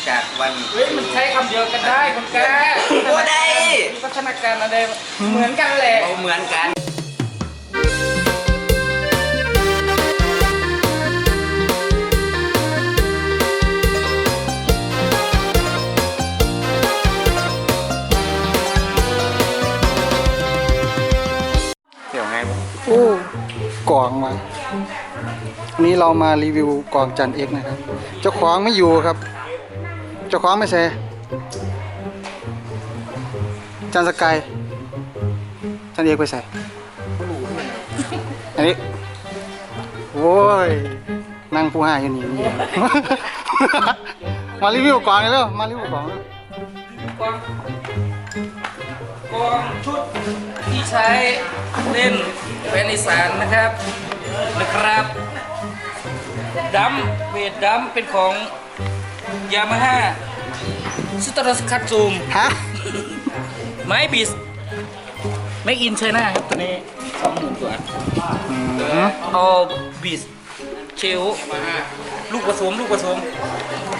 จากวัน เฮ้ยมันใช้คำเดียวกันได้คนแก่ โอ้ได้ พัฒนาการอะไรเหมือนกันแหละ เอาเหมือนกันเดี๋ยวไง โอ้กล่องมาวันนี้เรามารีวิวกล่องจันเอกนะครับเจ้าของไม่อยู่ครับเจ้าของไม่ใช่จันสกายจันเอกไปใส่อันนี้โว้ยนั่งผู้ห้าอยู่นี่ มารีวิวกล่องเลยเร็วมารีวิวกล่องเลย กองชุดที่ใช้เล่นเป็นอีสานนะครับดัมเวทดัมเป็นของยามาฮ่าสตอร์สคัตซูม ฮะ ไม้บิสไม่อินใช่หน้าครับตัวนี้20,000ตัวเอาบิสเชลลูกผสม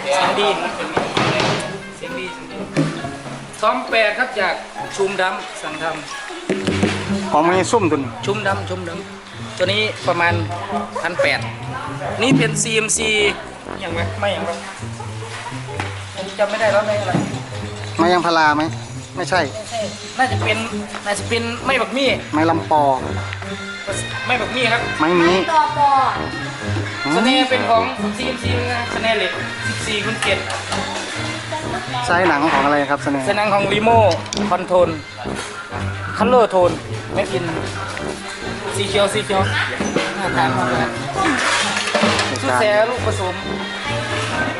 เสียงดี28ครับจากชุมดำสั่งท ของมันซุ่มตุน ำชุมดำตัวนี้ประมาณ1,800นี่เป็น CMC อย่างไรไม่อย่างไรจำไม่ได้แล้วในอะไร ไม้ยางพาราไหมไม่ใช่ น่าจะเป็นไม่บักมี่ ไม้ลำปอ ไม่บักมี่ครับ ไม้มี ต่อปอ สเน่ห์เป็นของ CMC นะสเน่ห์เหล็ก14คุณเกียรติ ใช้หนังของอะไรครับเสน่ห์ สนังของรีโมคอนโทนคัลเลอร์โทนแม็กอินสีเขียวน่าทานมากเลยชุดแสลูกผสม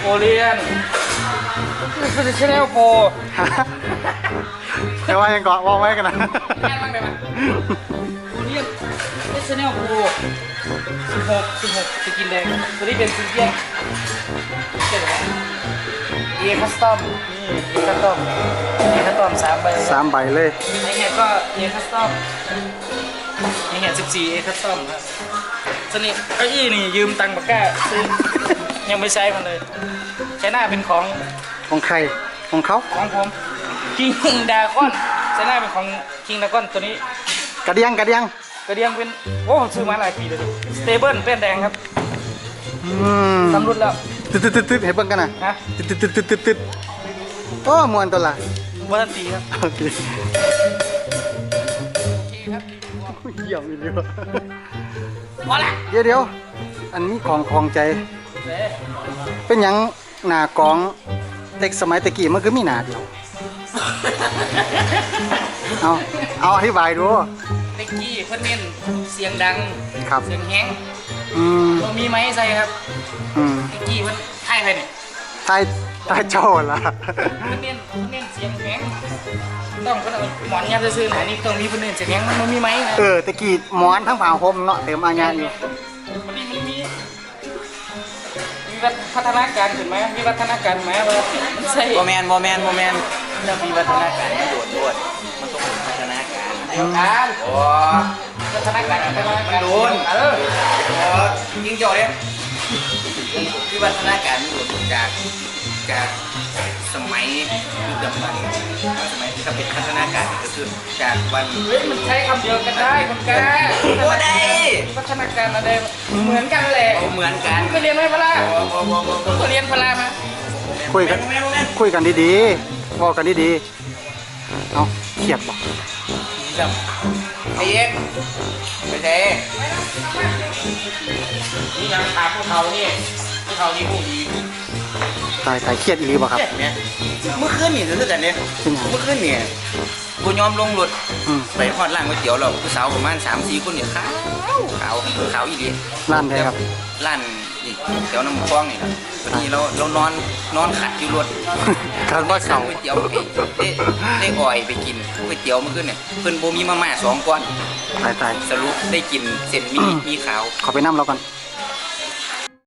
โอเลียนชุดชาแนลโป แต่ว่ายังเกาะวางไว้กันนะ แน่นมากเลยมั้ยโอเลียนชาแนลโป16สกินแดงตัวนี้เป็นซิงเกิลเอคัสตอมนี่เอคัสตอม3 ใบ 3 ใบเลย ไอแฮก็เอคัสตอมไอแฮ14เอคัสตอมครับสนิทเก้าอี้นี่ยืมตังค์ปากก้าซื้อยังไม่ใช้มันเลยใช้หน้าเป็นของ ของใครของเขา ผมคิงดาก้อนใช้หน้าเป็นของคิงดาก้อนตัวนี้ กระเดียง กระเดียงเป็นโอ้ผมซื้อมาหลายปีเลยสเตเบิลเป็นแดงครับสำรุดแล้ว ตึ๊ดให้เบิ่งกันนะ นะ ตึ๊ดโอ้มวนตัวละ วันละตีครับ โอเค โอเคครับ เยี่ยมอีกแล้ว พอละ เดี๋ยวอันนี้ของใจ เด้ เป็นหยังหน้ากองเด็กสมัยตะกี้มันคือมีหน้าเดียวเอาอธิบายดู เต็กกี้เพิ่นเน้นเสียงดัง ครับ เสียงแห้ง อืม ตัวมีไม้ใส่ครับ อืม เต็กกี้เพิ่นให้ไปเนี่ย ใต้เจ้าล่ะ เน้นเสียงแข็งต้องก็หมอนยาซื่อๆหน่อยนี่ต้องมีเพื่อนเน้นเสียงแข็งมันมีไหมนะ ตะกี้หมอนทั้งผ้าห่มเนาะเต็มอาญาอยู่ มันมีพัฒนาการขึ้นไหมมีพัฒนาการไหมว่าใช่ โมแมนจะมีวัฒนาการที่โดดมันต้องเป็นพัฒนาการ การ โอ้ พัฒนาการมัน โดนยิงจ่อเนี่ยวิวัฒนาการมันโดดจากสมัยยุคดำบรรพ์สมัยที่เขาเป็นพัฒนาการก็คือจากวัน เฮ้ยมันใช้คำเดียวกันได้คนแก่ โอ้ได้ พัฒนาการอะไรเหมือนกันแหละ เอาเหมือนกัน ก็เรียนไหมพละก็เรียนพละมา คุยกันดีๆบอกกันดีๆเอาเครียดบอก ไอ้เอ็กไปเท นี่ยังถามพวกเขานี่ผู้ดี ตายเครียดอีหลีบ่ครับ เนี่ยเมื่อคืนนี่รู้กันเนี่ย เป็นหยัง เมื่อคืนนี่กูยอมลงรถ อืม ไปฮอดร้านก๋วยเตี๋ยวเราผู้สาวประมาณ3-4คนเนี่ยขาวอีหลี ร้านใดครับ ร้านนี่แถวน้ำคลองนี่นะวันนี้เรานอนขัดอยู่รถ การว่า สั่ เขา งก๋วยเตี๋ยวได้อ่อยไปกินก๋วยเตี๋ยวเมื่อคืนเนี่ยเพิ่นบ่มีมาม่า2ก้อน ตาย สรุปได้กินเส้นมีขาว ขอไปนั่งเราก่อน เ